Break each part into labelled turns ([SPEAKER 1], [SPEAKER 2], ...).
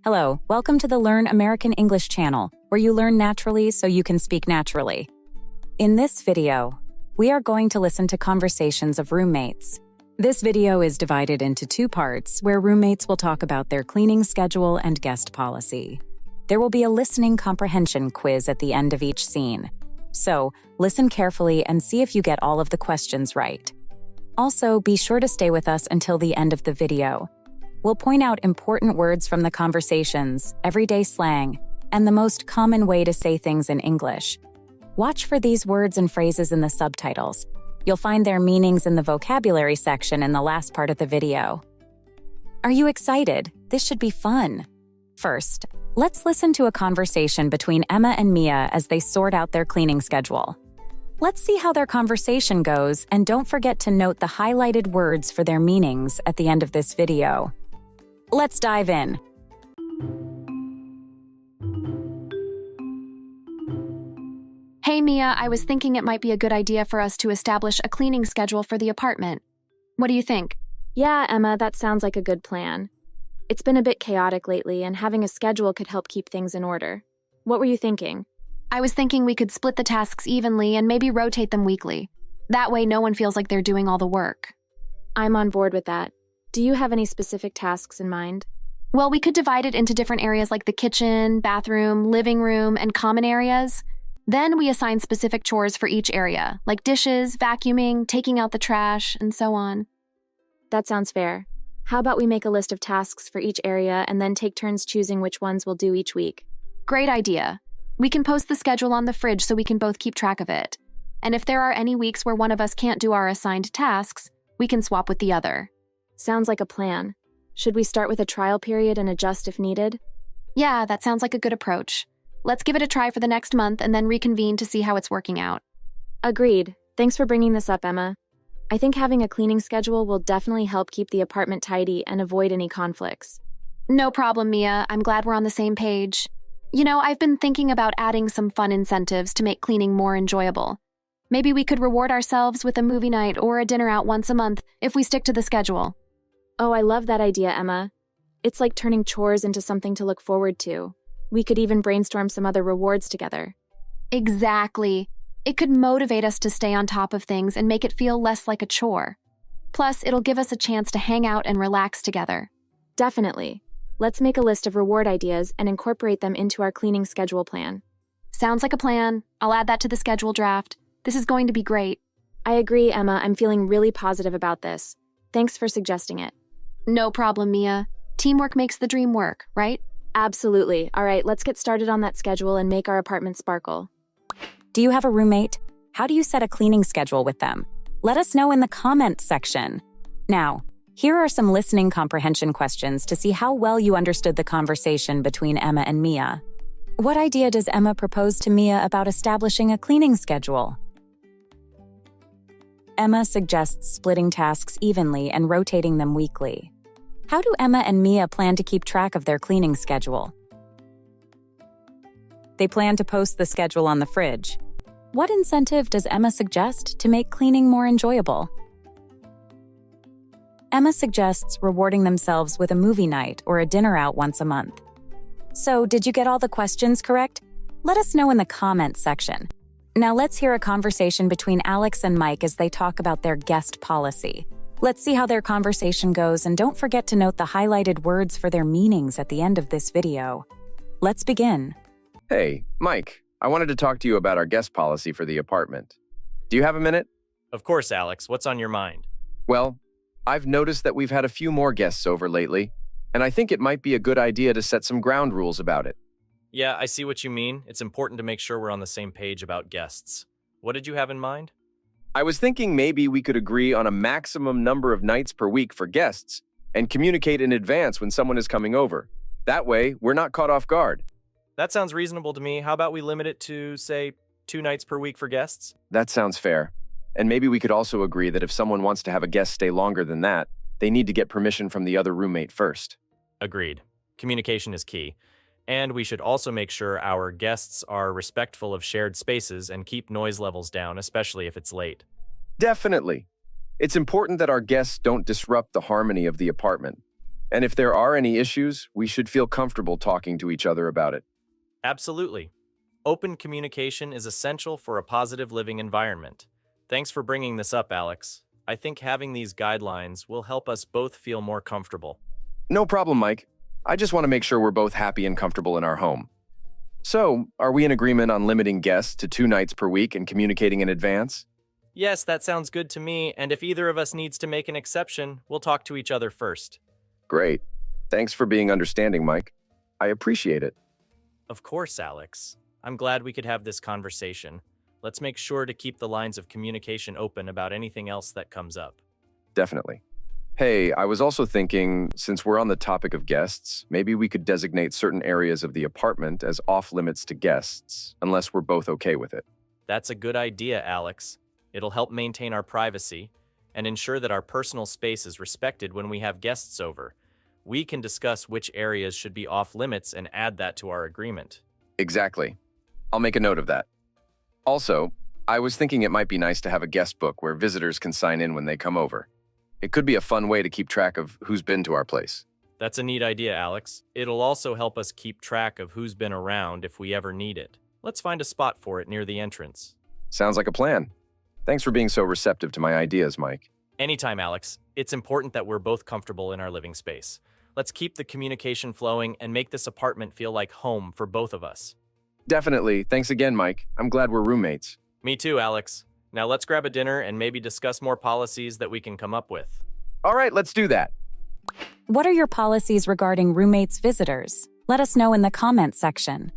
[SPEAKER 1] Hello, welcome to the Learn American English channel, where you learn naturally so you can speak naturally. In this video, we are going to listen to conversations of roommates. This video is divided into two parts where roommates will talk about their cleaning schedule and guest policy. There will be a listening comprehension quiz at the end of each scene. So, listen carefully and see if you get all of the questions right. Also, be sure to stay with us until the end of the video. We'll point out important words from the conversations, everyday slang, and the most common way to say things in English. Watch for these words and phrases in the subtitles. You'll find their meanings in the vocabulary section in the last part of the video. Are you excited? This should be fun. First, let's listen to a conversation between Emma and Mia as they sort out their cleaning schedule. Let's see how their conversation goes, and don't forget to note the highlighted words for their meanings at the end of this video. Let's dive in.
[SPEAKER 2] Hey Mia, I was thinking it might be a good idea for us to establish a cleaning schedule for the apartment. What do you think?
[SPEAKER 3] Yeah, Emma, that sounds like a good plan. It's been a bit chaotic lately, and having a schedule could help keep things in order. What were you thinking?
[SPEAKER 2] I was thinking we could split the tasks evenly and maybe rotate them weekly. That way no one feels like they're doing all the work.
[SPEAKER 3] I'm on board with that. Do you have any specific tasks in mind?
[SPEAKER 2] Well, we could divide it into different areas like the kitchen, bathroom, living room, and common areas. Then we assign specific chores for each area, like dishes, vacuuming, taking out the trash, and so on.
[SPEAKER 3] That sounds fair. How about we make a list of tasks for each area and then take turns choosing which ones we'll do each week?
[SPEAKER 2] Great idea. We can post the schedule on the fridge so we can both keep track of it. And if there are any weeks where one of us can't do our assigned tasks, we can swap with the other.
[SPEAKER 3] Sounds like a plan. Should we start with a trial period and adjust if needed?
[SPEAKER 2] Yeah, that sounds like a good approach. Let's give it a try for the next month and then reconvene to see how it's working out.
[SPEAKER 3] Agreed. Thanks for bringing this up, Emma. I think having a cleaning schedule will definitely help keep the apartment tidy and avoid any conflicts.
[SPEAKER 2] No problem, Mia. I'm glad we're on the same page. You know, I've been thinking about adding some fun incentives to make cleaning more enjoyable. Maybe we could reward ourselves with a movie night or a dinner out once a month if we stick to the schedule.
[SPEAKER 3] Oh, I love that idea, Emma. It's like turning chores into something to look forward to. We could even brainstorm some other rewards together.
[SPEAKER 2] Exactly. It could motivate us to stay on top of things and make it feel less like a chore. Plus, it'll give us a chance to hang out and relax together.
[SPEAKER 3] Definitely. Let's make a list of reward ideas and incorporate them into our cleaning schedule plan.
[SPEAKER 2] Sounds like a plan. I'll add that to the schedule draft. This is going to be great.
[SPEAKER 3] I agree, Emma. I'm feeling really positive about this. Thanks for suggesting it.
[SPEAKER 2] No problem, Mia. Teamwork makes the dream work, right?
[SPEAKER 3] Absolutely. All right, let's get started on that schedule and make our apartment sparkle.
[SPEAKER 1] Do you have a roommate? How do you set a cleaning schedule with them? Let us know in the comments section. Now, here are some listening comprehension questions to see how well you understood the conversation between Emma and Mia. What idea does Emma propose to Mia about establishing a cleaning schedule? Emma suggests splitting tasks evenly and rotating them weekly. How do Emma and Mia plan to keep track of their cleaning schedule? They plan to post the schedule on the fridge. What incentive does Emma suggest to make cleaning more enjoyable? Emma suggests rewarding themselves with a movie night or a dinner out once a month. So, did you get all the questions correct? Let us know in the comments section. Now let's hear a conversation between Alex and Mike as they talk about their guest policy. Let's see how their conversation goes, and don't forget to note the highlighted words for their meanings at the end of this video. Let's begin.
[SPEAKER 4] Hey, Mike, I wanted to talk to you about our guest policy for the apartment. Do you have a minute?
[SPEAKER 5] Of course, Alex. What's on your mind?
[SPEAKER 4] Well, I've noticed that we've had a few more guests over lately, and I think it might be a good idea to set some ground rules about it.
[SPEAKER 5] Yeah, I see what you mean. It's important to make sure we're on the same page about guests. What did you have in mind?
[SPEAKER 4] I was thinking maybe we could agree on a maximum number of nights per week for guests and communicate in advance when someone is coming over. That way, we're not caught off guard.
[SPEAKER 5] That sounds reasonable to me. How about we limit it to, say, 2 nights per week for guests?
[SPEAKER 4] That sounds fair. And maybe we could also agree that if someone wants to have a guest stay longer than that, they need to get permission from the other roommate first.
[SPEAKER 5] Agreed. Communication is key. And we should also make sure our guests are respectful of shared spaces and keep noise levels down, especially if it's late.
[SPEAKER 4] Definitely. It's important that our guests don't disrupt the harmony of the apartment. And if there are any issues, we should feel comfortable talking to each other about it.
[SPEAKER 5] Absolutely. Open communication is essential for a positive living environment. Thanks for bringing this up, Alex. I think having these guidelines will help us both feel more comfortable.
[SPEAKER 4] No problem, Mike. I just want to make sure we're both happy and comfortable in our home. So, are we in agreement on limiting guests to 2 nights per week and communicating in advance?
[SPEAKER 5] Yes, that sounds good to me, and if either of us needs to make an exception, we'll talk to each other first.
[SPEAKER 4] Great. Thanks for being understanding, Mike. I appreciate it.
[SPEAKER 5] Of course, Alex. I'm glad we could have this conversation. Let's make sure to keep the lines of communication open about anything else that comes up.
[SPEAKER 4] Definitely. Hey, I was also thinking, since we're on the topic of guests, maybe we could designate certain areas of the apartment as off-limits to guests, unless we're both okay with it.
[SPEAKER 5] That's a good idea, Alex. It'll help maintain our privacy and ensure that our personal space is respected when we have guests over. We can discuss which areas should be off-limits and add that to our agreement.
[SPEAKER 4] Exactly. I'll make a note of that. Also, I was thinking it might be nice to have a guest book where visitors can sign in when they come over. It could be a fun way to keep track of who's been to our place.
[SPEAKER 5] That's a neat idea, Alex. It'll also help us keep track of who's been around if we ever need it. Let's find a spot for it near the entrance.
[SPEAKER 4] Sounds like a plan. Thanks for being so receptive to my ideas, Mike.
[SPEAKER 5] Anytime, Alex. It's important that we're both comfortable in our living space. Let's keep the communication flowing and make this apartment feel like home for both of us.
[SPEAKER 4] Definitely. Thanks again, Mike. I'm glad we're roommates.
[SPEAKER 5] Me too, Alex. Now let's grab a dinner and maybe discuss more policies that we can come up with.
[SPEAKER 4] All right, let's do that.
[SPEAKER 1] What are your policies regarding roommates visitors? Let us know in the comments section.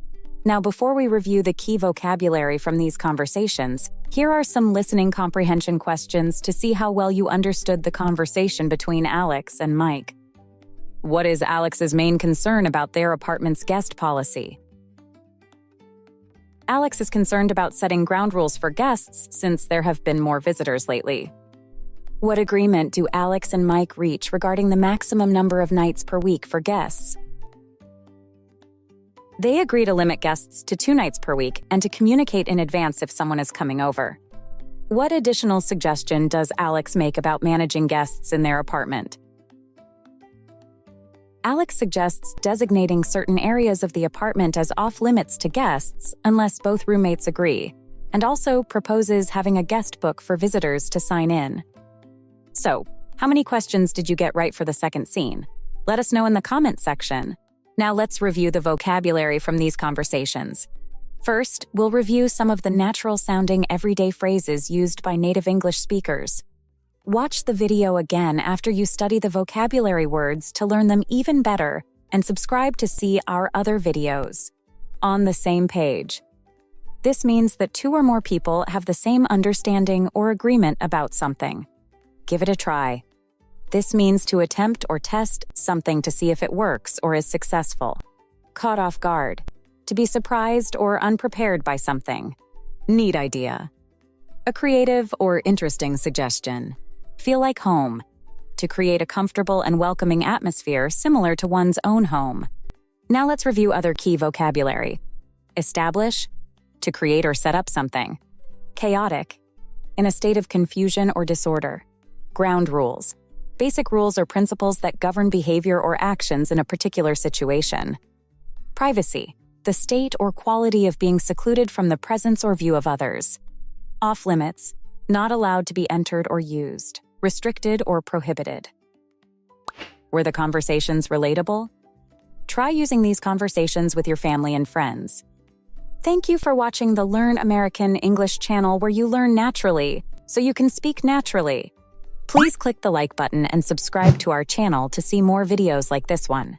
[SPEAKER 1] Now, before we review the key vocabulary from these conversations, here are some listening comprehension questions to see how well you understood the conversation between Alex and Mike. What is Alex's main concern about their apartment's guest policy? Alex is concerned about setting ground rules for guests since there have been more visitors lately. What agreement do Alex and Mike reach regarding the maximum number of nights per week for guests? They agree to limit guests to 2 nights per week and to communicate in advance if someone is coming over. What additional suggestion does Alex make about managing guests in their apartment? Alex suggests designating certain areas of the apartment as off-limits to guests unless both roommates agree, and also proposes having a guest book for visitors to sign in. So, how many questions did you get right for the second scene? Let us know in the comments section. Now let's review the vocabulary from these conversations. First, we'll review some of the natural-sounding everyday phrases used by native English speakers. Watch the video again after you study the vocabulary words to learn them even better, and subscribe to see our other videos. On the same page. This means that 2 or more people have the same understanding or agreement about something. Give it a try. This means to attempt or test something to see if it works or is successful. Caught off guard. To be surprised or unprepared by something. Neat idea. A creative or interesting suggestion. Feel like home. To create a comfortable and welcoming atmosphere similar to one's own home. Now let's review other key vocabulary. Establish. To create or set up something. Chaotic. In a state of confusion or disorder. Ground rules. Basic rules or principles that govern behavior or actions in a particular situation. Privacy. The state or quality of being secluded from the presence or view of others. Off-limits. Not allowed to be entered or used. Restricted or prohibited. Were the conversations relatable? Try using these conversations with your family and friends. Thank you for watching the Learn American English channel where you learn naturally, so you can speak naturally. Please click the like button and subscribe to our channel to see more videos like this one.